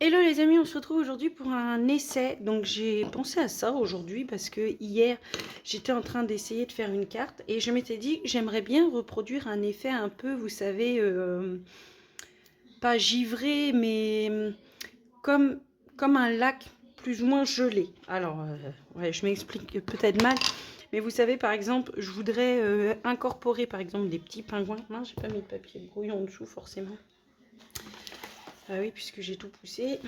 Hello les amis, on se retrouve aujourd'hui pour un essai. Donc j'ai pensé à ça aujourd'hui parce que hier j'étais en train d'essayer de faire une carte et je m'étais dit j'aimerais bien reproduire un effet un peu, vous savez, pas givré mais comme, comme un lac plus ou moins gelé. Alors ouais, je m'explique peut-être mal, mais vous savez par exemple je voudrais incorporer par exemple des petits pingouins. Non, j'ai pas mis de papier brouillon en dessous forcément. Ah oui, puisque j'ai tout poussé.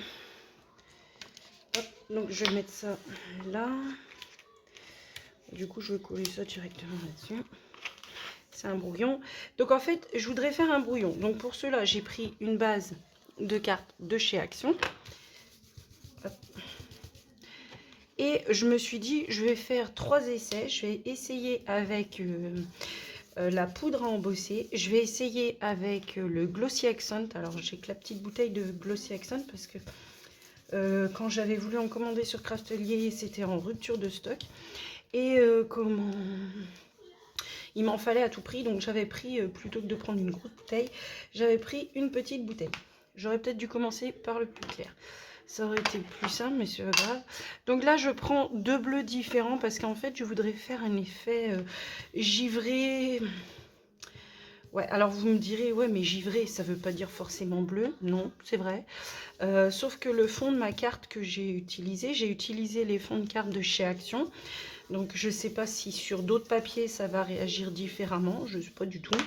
Hop, donc je vais mettre ça là. Du coup, je vais coller ça directement là-dessus. C'est un brouillon. Donc en fait, je voudrais faire un brouillon. Donc pour cela, j'ai pris une base de cartes de chez Action. Hop. Et je me suis dit, je vais faire 3 essais. Je vais essayer avec la poudre à embosser. Je vais essayer avec le Glossy Accent. Alors j'ai que la petite bouteille de Glossy Accent parce que quand j'avais voulu en commander sur Craftelier, c'était en rupture de stock. Et comment... Il m'en fallait à tout prix, donc j'avais pris, plutôt que de prendre une grosse bouteille, j'avais pris une petite bouteille. J'aurais peut-être dû commencer par le plus clair. Ça aurait été plus simple, mais c'est pas grave. Donc là, je prends 2 bleus différents parce qu'en fait, je voudrais faire un effet givré. Ouais, alors vous me direz, ouais, mais givré, ça veut pas dire forcément bleu. Non, c'est vrai. Sauf que le fond de ma carte que j'ai utilisé les fonds de carte de chez Action. Donc je ne sais pas si sur d'autres papiers ça va réagir différemment, je ne sais pas du tout.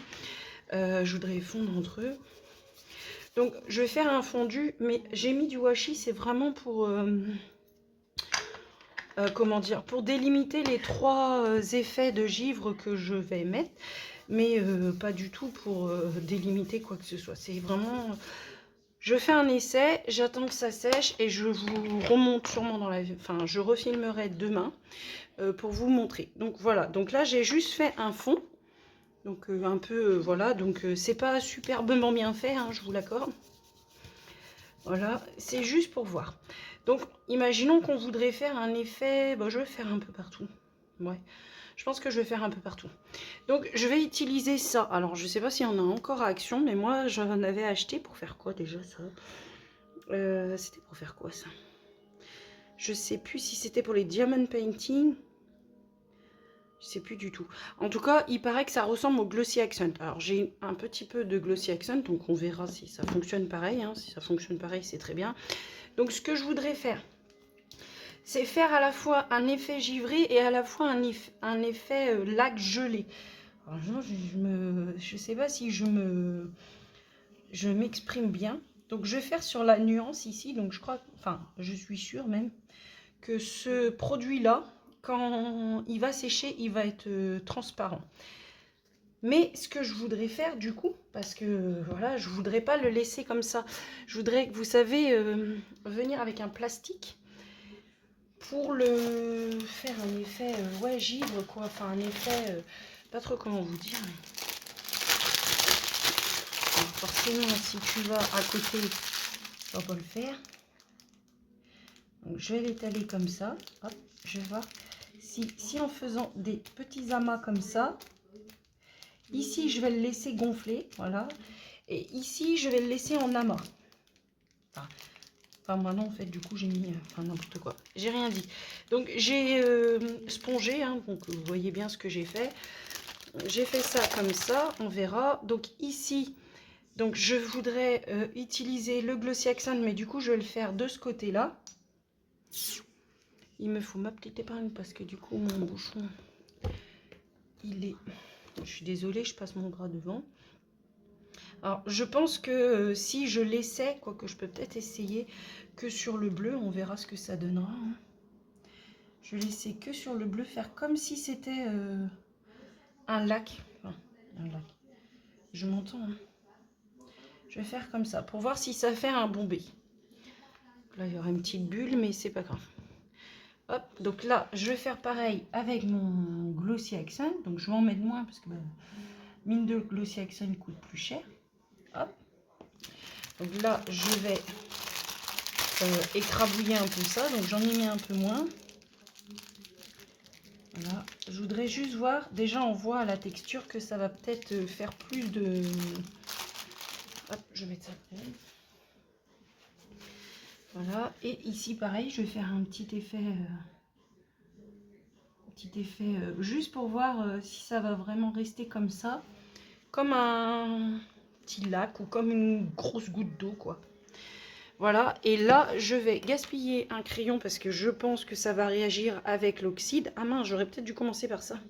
Je voudrais fondre entre eux. Donc je vais faire un fondu, mais j'ai mis du washi, c'est vraiment pour comment dire, pour délimiter les 3 effets de givre que je vais mettre, mais pas du tout pour délimiter quoi que ce soit. C'est vraiment, je fais un essai, j'attends que ça sèche et je vous remonte sûrement dans la, enfin je refilmerai demain. Pour vous montrer. Donc voilà, donc là j'ai juste fait un fond, donc un peu voilà, donc c'est pas superbement bien fait, hein, je vous l'accorde. Voilà, c'est juste pour voir. Donc imaginons qu'on voudrait faire un effet, je vais faire un peu partout. Ouais, je pense que je vais faire un peu partout. Donc je vais utiliser ça. Alors je sais pas s'il y en a encore à Action, mais moi j'en avais acheté pour faire quoi déjà ça? C'était pour faire quoi ça? Je sais plus si c'était pour les diamond painting. Je sais plus du tout. En tout cas, il paraît que ça ressemble au Glossy Accent. Alors, j'ai un petit peu de Glossy Accent, donc on verra si ça fonctionne pareil. Hein. Si ça fonctionne pareil, c'est très bien. Donc, ce que je voudrais faire, c'est faire à la fois un effet givré et à la fois un effet lac gelé. Alors, je sais pas si je m'exprime bien. Donc, je vais faire sur la nuance ici. Donc, je crois, enfin, je suis sûre même que ce produit-là, quand il va sécher, il va être transparent. Mais ce que je voudrais faire du coup, parce que voilà, je voudrais pas le laisser comme ça. Je voudrais que vous savez venir avec un plastique pour le faire un effet ouais givre quoi, enfin un effet pas trop comment vous dire. Alors, forcément si tu vas à côté, tu vas pas le faire. Donc je vais l'étaler comme ça. Hop, je vais voir si en faisant des petits amas comme ça. Ici, je vais le laisser gonfler, voilà. Et ici, je vais le laisser en amas. Enfin maintenant, en fait, du coup, j'ai mis... Enfin, n'importe quoi. J'ai rien dit. Donc, j'ai spongé, hein, donc vous voyez bien ce que j'ai fait. J'ai fait ça comme ça, on verra. Donc, ici, donc je voudrais utiliser le Glossy Accent, mais du coup, je vais le faire de ce côté-là. Il me faut ma petite épingle parce que du coup, mon bouchon, il est... Je suis désolée, je passe mon bras devant. Alors, je pense que si je laissais, quoique je peux peut-être essayer que sur le bleu, on verra ce que ça donnera. Hein. Je laissais que sur le bleu faire comme si c'était un lac. Enfin, un lac. Je m'entends. Hein. Je vais faire comme ça pour voir si ça fait un bombé. Là, il y aura une petite bulle, mais c'est pas grave. Hop, donc là, je vais faire pareil avec mon Glossy Accent. Donc, je vais en mettre moins parce que mine de Glossy Accent coûte plus cher. Hop. Donc là, je vais écrabouiller un peu ça, donc j'en ai mis un peu moins. Voilà, je voudrais juste voir, déjà on voit à la texture que ça va peut-être faire plus de... Hop, je vais mettre ça. Voilà, et ici pareil, je vais faire un petit effet juste pour voir si ça va vraiment rester comme ça, comme un petit lac ou comme une grosse goutte d'eau quoi. Voilà, et là je vais gaspiller un crayon parce que je pense que ça va réagir avec l'oxyde. Ah mince, j'aurais peut-être dû commencer par ça.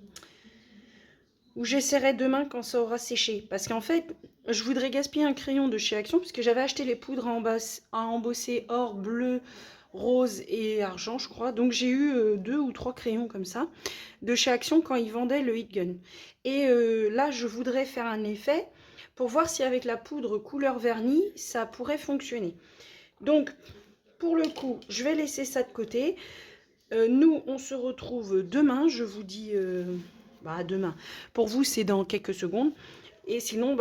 Ou j'essaierai demain quand ça aura séché. Parce qu'en fait, je voudrais gaspiller un crayon de chez Action puisque j'avais acheté les poudres à embosser or, bleu, rose et argent, je crois. Donc j'ai eu 2 ou 3 crayons comme ça de chez Action quand ils vendaient le Heat Gun. Et là, je voudrais faire un effet pour voir si avec la poudre couleur vernis, ça pourrait fonctionner. Donc, pour le coup, je vais laisser ça de côté. Nous, on se retrouve demain. Je vous dis demain. Pour vous, c'est dans quelques secondes. Et sinon,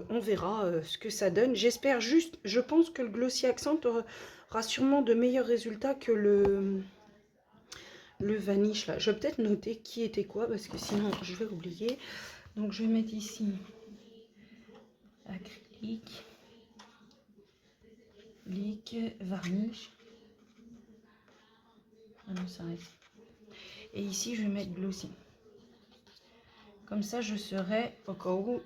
on verra ce que ça donne. J'espère juste, je pense que le Glossy Accent aura sûrement de meilleurs résultats que le Vanish. Là. Je vais peut-être noter qui était quoi, parce que sinon, je vais oublier. Donc, je vais mettre ici acrylique, varnish. Ah non, ça reste. Et ici, je vais mettre Glossy. Comme ça, je serai au cas où.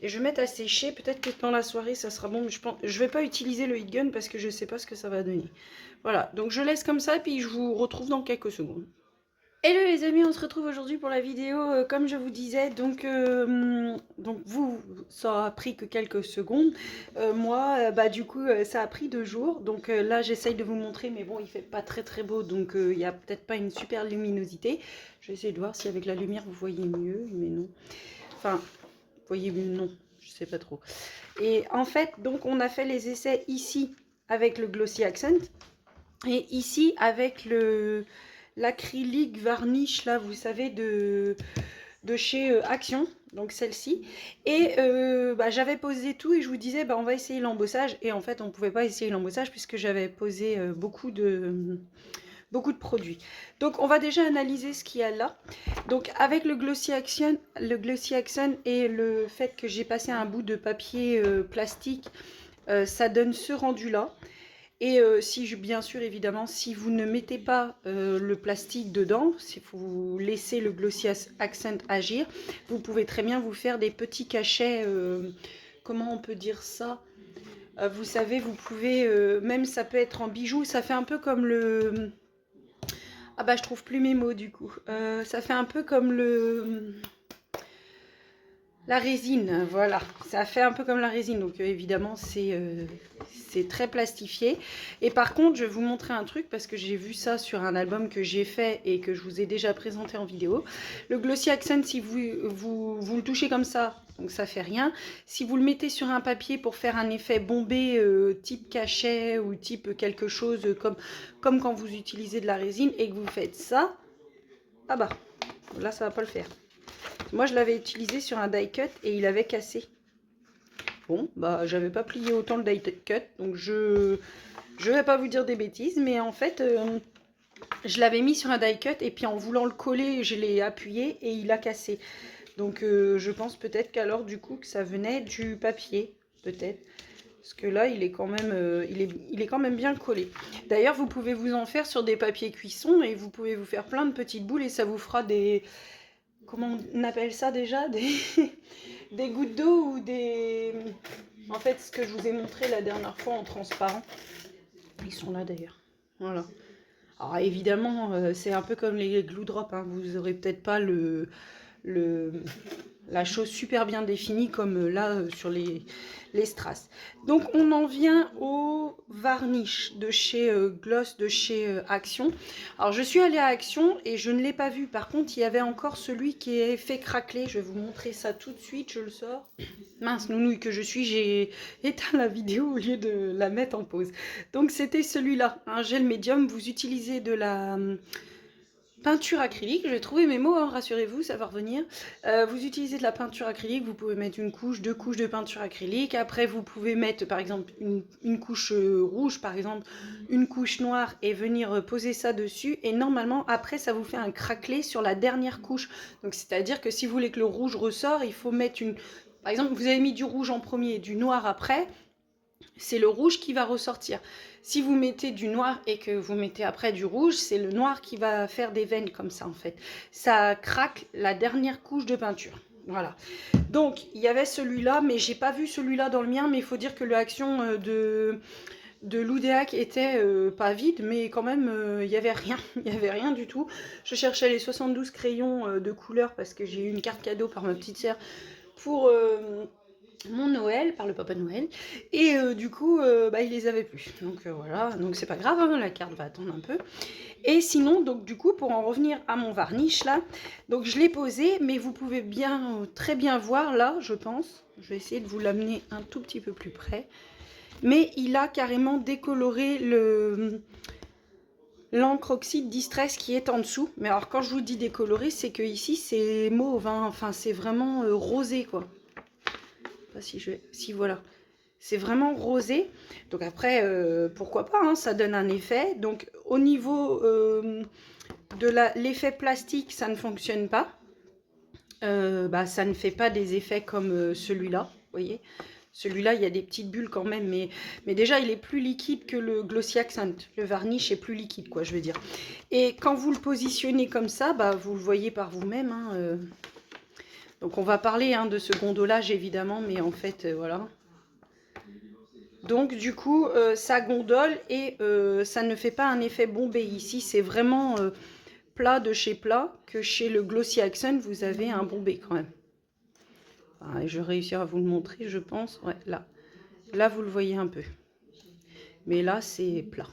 Et je vais mettre à sécher. Peut-être que dans la soirée, ça sera bon. Mais je vais pas utiliser le Heat Gun parce que je ne sais pas ce que ça va donner. Voilà. Donc, je laisse comme ça. Puis, je vous retrouve dans quelques secondes. Hello les amis, on se retrouve aujourd'hui pour la vidéo comme je vous disais, donc vous, ça a pris que quelques secondes, moi du coup ça a pris 2 jours, donc là j'essaye de vous montrer, mais bon il fait pas très très beau, donc il n'y a peut-être pas une super luminosité. Je vais essayer de voir si avec la lumière vous voyez mieux, mais non, enfin vous voyez mieux, non, je sais pas trop. Et en fait donc on a fait les essais ici avec le Glossy Accent et ici avec l'acrylique varnish là, vous savez, de chez Action, donc celle-ci. Et j'avais posé tout et je vous disais on va essayer l'embossage, et en fait on pouvait pas essayer l'embossage puisque j'avais posé beaucoup de produits. Donc on va déjà analyser ce qu'il y a là. Donc avec le Glossy Accent et le fait que j'ai passé un bout de papier plastique, ça donne ce rendu là. Et bien sûr, évidemment, si vous ne mettez pas le plastique dedans, si vous laissez le Glossy Accent agir, vous pouvez très bien vous faire des petits cachets, comment on peut dire ça, vous savez, vous pouvez, même ça peut être en bijoux, ça fait un peu comme le... Ah bah je trouve plus mes mots du coup. Ça fait un peu comme la résine, voilà, ça fait un peu comme la résine, donc évidemment c'est très plastifié. Et par contre, je vais vous montrer un truc parce que j'ai vu ça sur un album que j'ai fait et que je vous ai déjà présenté en vidéo. Le Glossy Accent, si vous le touchez comme ça, donc ça fait rien. Si vous le mettez sur un papier pour faire un effet bombé type cachet ou type quelque chose comme quand vous utilisez de la résine et que vous faites ça, ah bah là ça va pas le faire. Moi, je l'avais utilisé sur un die cut et il avait cassé. Bon, j'avais pas plié autant le die cut, donc je vais pas vous dire des bêtises, mais en fait, je l'avais mis sur un die cut et puis en voulant le coller, je l'ai appuyé et il a cassé. Donc, je pense peut-être qu'alors, du coup, que ça venait du papier, peut-être. Parce que là, il est quand même, il est quand même bien collé. D'ailleurs, vous pouvez vous en faire sur des papiers cuisson et vous pouvez vous faire plein de petites boules et ça vous fera des... Comment on appelle ça déjà, des gouttes d'eau ou des... En fait, ce que je vous ai montré la dernière fois en transparent. Ils sont là d'ailleurs. Voilà. Alors évidemment, c'est un peu comme les glue drops. Hein. Vous n'aurez peut-être pas la chose super bien définie comme là sur les strass. Donc on en vient au varnish de chez Gloss, de chez Action. Alors je suis allée à Action et je ne l'ai pas vu. Par contre, il y avait encore celui qui est fait craqueler. Je vais vous montrer ça tout de suite, je le sors. Mince, nounouille que je suis, j'ai éteint la vidéo au lieu de la mettre en pause. Donc c'était celui-là, un gel médium. Vous utilisez de la... peinture acrylique, je vais trouver mes mots, hein, rassurez-vous, ça va revenir. Vous utilisez de la peinture acrylique, vous pouvez mettre une couche, 2 couches de peinture acrylique. Après, vous pouvez mettre par exemple une couche rouge, par exemple, une couche noire et venir poser ça dessus. Et normalement, après, ça vous fait un craquelé sur la dernière couche. Donc, c'est-à-dire que si vous voulez que le rouge ressort, il faut mettre une... Par exemple, vous avez mis du rouge en premier et du noir après. c'est le rouge qui va ressortir. Si vous mettez du noir et que vous mettez après du rouge, c'est le noir qui va faire des veines comme ça en fait. Ça craque la dernière couche de peinture. Voilà. Donc, il y avait celui-là, mais j'ai pas vu celui-là dans le mien, mais il faut dire que l'action de l'Oudéac était pas vide, mais quand même, il n'y avait rien. Il n'y avait rien du tout. Je cherchais les 72 crayons de couleur parce que j'ai eu une carte cadeau par ma petite sœur pour mon Noël, par le Papa Noël. Et du coup, bah, il les avait plus. Donc voilà, donc c'est pas grave, hein, la carte va attendre un peu. Et sinon, donc du coup, pour en revenir à mon varnish là, donc je l'ai posé, mais vous pouvez bien, très bien voir là, je pense. Je vais essayer de vous l'amener un tout petit peu plus près. Mais il a carrément décoloré l'encre oxyde Distress qui est en dessous. Mais alors quand je vous dis décoloré, c'est que ici c'est mauve, hein. Enfin c'est vraiment rosé quoi. Pas si voilà. C'est vraiment rosé. Donc après, pourquoi pas, hein, ça donne un effet. Donc au niveau de l'effet plastique, ça ne fonctionne pas. Bah, ça ne fait pas des effets comme celui-là, vous voyez. Celui-là, il y a des petites bulles quand même, mais déjà, il est plus liquide que le Glossy Accent. Le varnish est plus liquide, quoi, je veux dire. Et quand vous le positionnez comme ça, bah, vous le voyez par vous-même. Hein, Donc, on va parler de ce gondolage, évidemment, mais en fait, voilà. Donc, du coup, ça gondole et ça ne fait pas un effet bombé. Ici, c'est vraiment plat de chez plat, que chez le Glossy Accent, vous avez un bombé quand même. Ah, je vais réussir à vous le montrer, je pense. Ouais, là. Là, vous le voyez un peu. Mais là, c'est plat.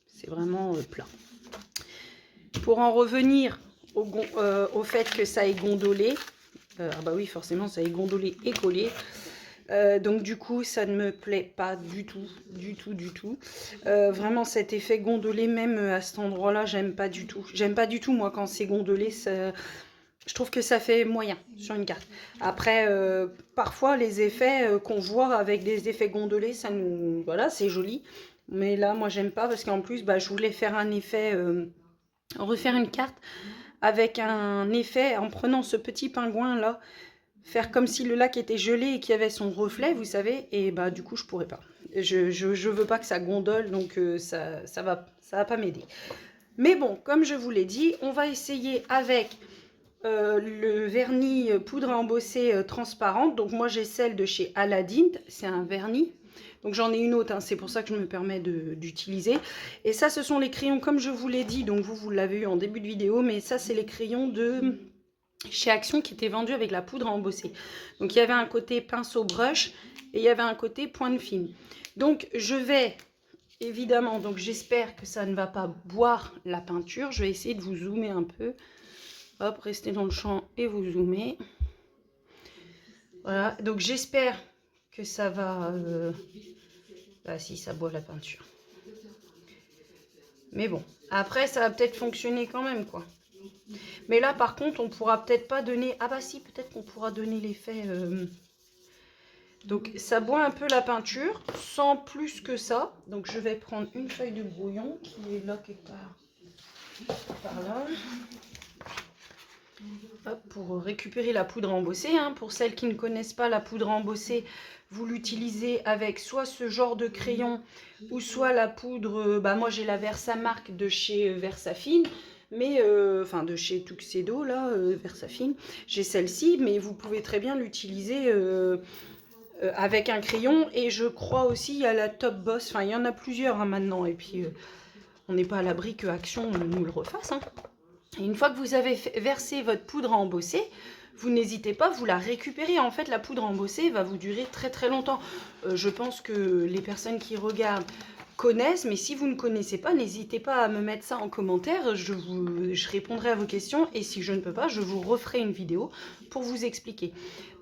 C'est vraiment plat. Pour en revenir au fait que ça ait gondolé, ah bah oui, forcément, ça ait gondolé et collé. Donc du coup, ça ne me plaît pas du tout, du tout, du tout. Vraiment, cet effet gondolé, même à cet endroit-là, j'aime pas du tout. J'aime pas du tout, moi, quand c'est gondolé, je trouve que ça fait moyen sur une carte. Après, parfois, les effets qu'on voit avec des effets gondolés, ça nous... Voilà, c'est joli. Mais là, moi, j'aime pas parce qu'en plus, bah, je voulais faire un effet... refaire une carte avec un effet en prenant ce petit pingouin-là. Faire comme si le lac était gelé et qu'il y avait son reflet, vous savez. Et bah, du coup, je pourrais pas. Je veux pas que ça gondole, donc ça va pas m'aider. Mais bon, comme je vous l'ai dit, on va essayer avec... le vernis poudre à embosser transparente. Donc moi j'ai celle de chez Aladdin, c'est un vernis. Donc j'en ai une autre, hein, c'est pour ça que je me permets d'utiliser. Et ça, ce sont les crayons comme je vous l'ai dit, donc vous l'avez eu en début de vidéo, mais ça c'est les crayons de chez Action qui étaient vendus avec la poudre à embosser. Donc il y avait un côté pinceau brush et il y avait un côté pointe fine. Donc je vais... Évidemment, donc j'espère que ça ne va pas boire la peinture. Je vais essayer de vous zoomer un peu. Hop, restez dans le champ et vous zoomez. Voilà, donc j'espère que ça va... Bah si, ça boit la peinture. Mais bon, après ça va peut-être fonctionner quand même, quoi. Mais là, par contre, on pourra peut-être pas donner... Ah bah si, peut-être qu'on pourra donner l'effet... Donc ça boit un peu la peinture, sans plus que ça. Donc je vais prendre une feuille de brouillon qui est là quelque part. Par là. Hop, pour récupérer la poudre embossée, hein. Pour celles qui ne connaissent pas la poudre embossée, vous l'utilisez avec soit ce genre de crayon ou soit la poudre, bah moi j'ai la Versamark de chez Versafine, mais enfin de chez Tuxedo là, Versafine, j'ai celle-ci, mais vous pouvez très bien l'utiliser avec un crayon. Et je crois aussi il y a la Top Boss, enfin il y en a plusieurs hein, maintenant, et puis on n'est pas à l'abri que Action nous le refasse, hein. Et une fois que vous avez versé votre poudre à embosser, vous n'hésitez pas, vous la récupérez. En fait, la poudre à embosser va vous durer très très longtemps. Je pense que les personnes qui regardent connaissent, mais si vous ne connaissez pas, n'hésitez pas à me mettre ça en commentaire. Je répondrai à vos questions, et si je ne peux pas, je vous referai une vidéo pour vous expliquer.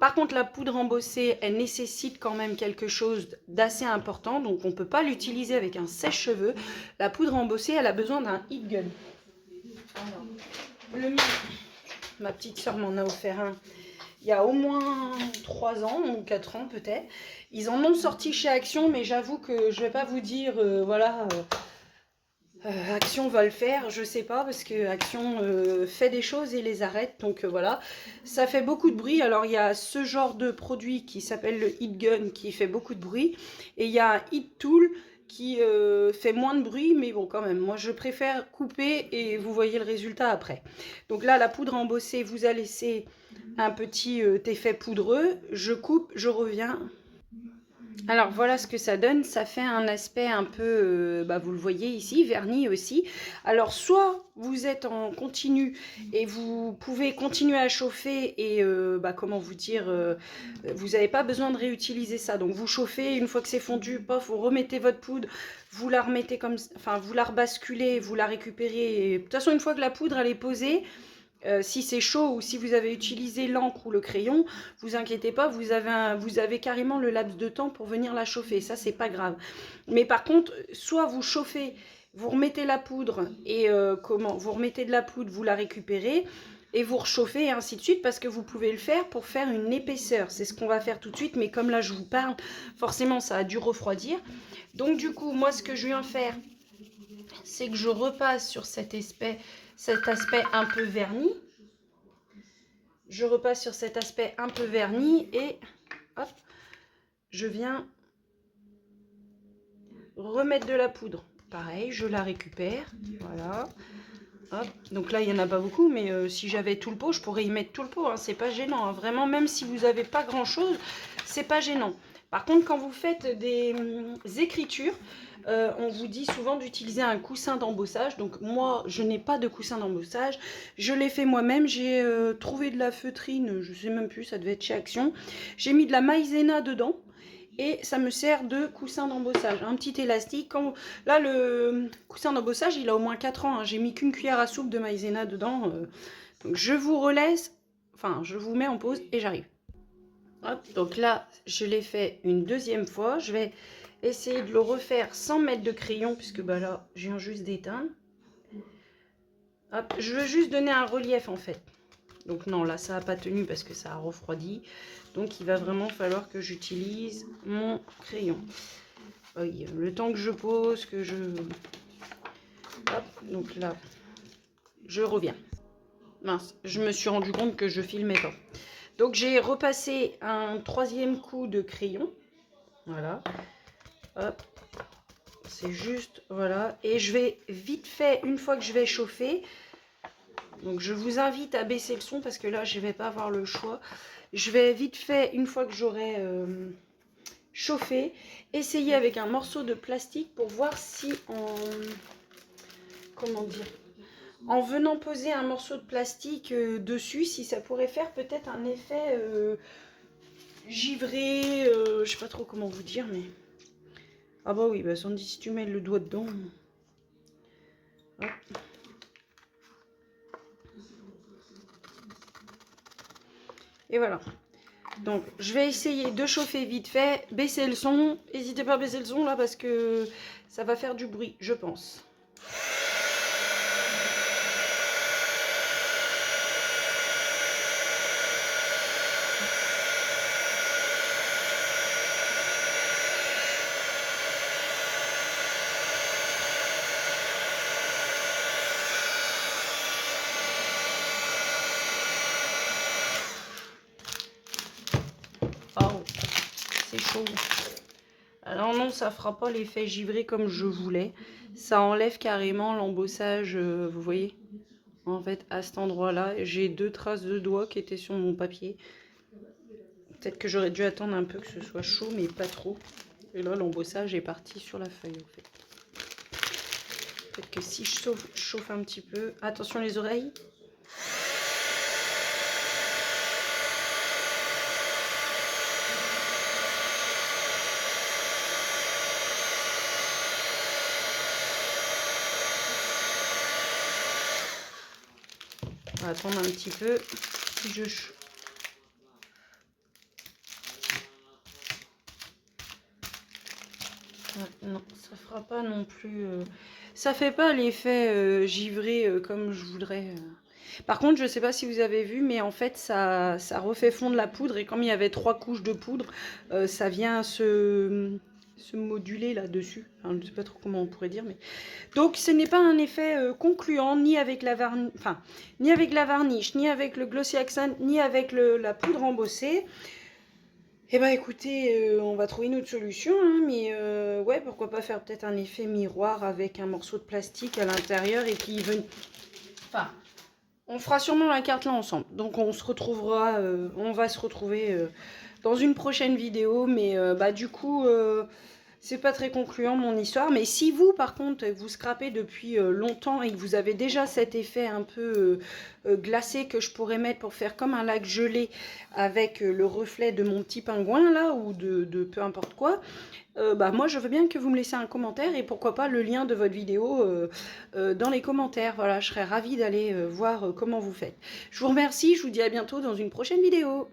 Par contre, la poudre embossée, elle nécessite quand même quelque chose d'assez important, donc on ne peut pas l'utiliser avec un sèche-cheveux. La poudre embossée, elle a besoin d'un heat gun. Alors, le mien, ma petite soeur m'en a offert un il y a au moins 3 ans ou 4 ans peut-être. Ils en ont sorti chez Action, mais j'avoue que je vais pas vous dire, voilà, Action va le faire, je sais pas, parce que Action fait des choses et les arrête, donc voilà. Ça fait beaucoup de bruit. Alors il y a ce genre de produit qui s'appelle le Heat Gun qui fait beaucoup de bruit, et il y a un Heat Tool qui fait moins de bruit, mais bon quand même, moi je préfère couper et vous voyez le résultat après. Donc là, la poudre embossée vous a laissé un petit effet poudreux. Je coupe, je reviens. Alors voilà ce que ça donne, ça fait un aspect un peu, vous le voyez ici, verni aussi. Alors soit vous êtes en continu et vous pouvez continuer à chauffer et comment vous dire, vous n'avez pas besoin de réutiliser ça. Donc vous chauffez, une fois que c'est fondu, pof, vous remettez votre poudre, vous la remettez comme, enfin vous la rebasculez, vous la récupérez. Et, de toute façon, une fois que la poudre elle est posée, si c'est chaud ou si vous avez utilisé l'encre ou le crayon, vous inquiétez pas, vous avez carrément le laps de temps pour venir la chauffer. Ça, c'est pas grave. Mais par contre, soit vous chauffez, vous remettez la poudre et vous remettez de la poudre, vous la récupérez et vous rechauffez et ainsi de suite, parce que vous pouvez le faire pour faire une épaisseur. C'est ce qu'on va faire tout de suite, mais comme là je vous parle, forcément ça a dû refroidir. Donc du coup, moi ce que je viens faire, c'est que je repasse sur cet aspect un peu verni. Je repasse sur cet aspect un peu verni et hop, je viens remettre de la poudre. Pareil, je la récupère. Voilà. Hop. Donc là, il n'y en a pas beaucoup, mais si j'avais tout le pot, je pourrais y mettre tout le pot. Hein. C'est pas gênant. Hein. Vraiment, même si vous n'avez pas grand-chose, c'est pas gênant. Par contre, quand vous faites des écritures, on vous dit souvent d'utiliser un coussin d'embossage. Donc moi, je n'ai pas de coussin d'embossage. Je l'ai fait moi-même. J'ai trouvé de la feutrine, je sais même plus, ça devait être chez Action. J'ai mis de la maïzena dedans. Et ça me sert de coussin d'embossage. Un petit élastique. Là, le coussin d'embossage, il a au moins 4 ans. Hein. J'ai mis qu'une cuillère à soupe de maïzena dedans. Donc je vous relaisse. Enfin, je vous mets en pause et j'arrive. Hop, donc là, je l'ai fait une deuxième fois. Je vais essayer de le refaire sans mettre de crayon, puisque là, je viens juste d'éteindre. Hop, je veux juste donner un relief en fait. Donc non, là, ça n'a pas tenu parce que ça a refroidi. Donc il va vraiment falloir que j'utilise mon crayon. Oui, le temps que je pose, que je... Hop, donc là, je reviens. Mince, je me suis rendu compte que je filmais pas. Donc j'ai repassé un troisième coup de crayon. Voilà. Hop. C'est juste, voilà. Et je vais vite fait, une fois que je vais chauffer, donc je vous invite à baisser le son parce que là, je ne vais pas avoir le choix. Je vais vite fait, une fois que j'aurai chauffé, essayer avec un morceau de plastique pour voir si comment dire, en venant poser un morceau de plastique dessus, si ça pourrait faire peut-être un effet givré, je sais pas trop comment vous dire, mais... Ah bah oui, Sandy, si tu mets le doigt dedans... Hop. Et voilà. Donc, je vais essayer de chauffer vite fait, baisser le son. N'hésitez pas à baisser le son là parce que ça va faire du bruit, je pense. Oh, c'est chaud. Alors non, ça fera pas l'effet givré comme je voulais. Ça enlève carrément l'embossage, vous voyez. En fait, à cet endroit-là, j'ai 2 traces de doigts qui étaient sur mon papier. Peut-être que j'aurais dû attendre un peu que ce soit chaud, mais pas trop. Et là, l'embossage est parti sur la feuille, en fait. Peut-être que si je chauffe un petit peu... Attention les oreilles. On va attendre un petit peu. Si je... non, ça fera pas non plus... Ça fait pas l'effet givré comme je voudrais. Par contre, je sais pas si vous avez vu, mais en fait, ça refait fondre la poudre. Et comme il y avait 3 couches de poudre, ça vient se... se moduler là-dessus. Enfin, je ne sais pas trop comment on pourrait dire, mais donc ce n'est pas un effet concluant ni avec la ni avec la varnish, ni avec le glossy accent, ni avec la poudre embossée. Eh ben écoutez, on va trouver une autre solution, hein, mais ouais, pourquoi pas faire peut-être un effet miroir avec un morceau de plastique à l'intérieur et qui veut... Enfin, on fera sûrement la carte là ensemble. Donc on se retrouvera, on va se retrouver dans une prochaine vidéo, mais bah du coup... c'est pas très concluant mon histoire, mais si vous par contre vous scrapez depuis longtemps et que vous avez déjà cet effet un peu glacé que je pourrais mettre pour faire comme un lac gelé avec le reflet de mon petit pingouin là ou de peu importe quoi, bah moi je veux bien que vous me laissiez un commentaire et pourquoi pas le lien de votre vidéo dans les commentaires. Voilà, je serais ravie d'aller voir comment vous faites. Je vous remercie, je vous dis à bientôt dans une prochaine vidéo.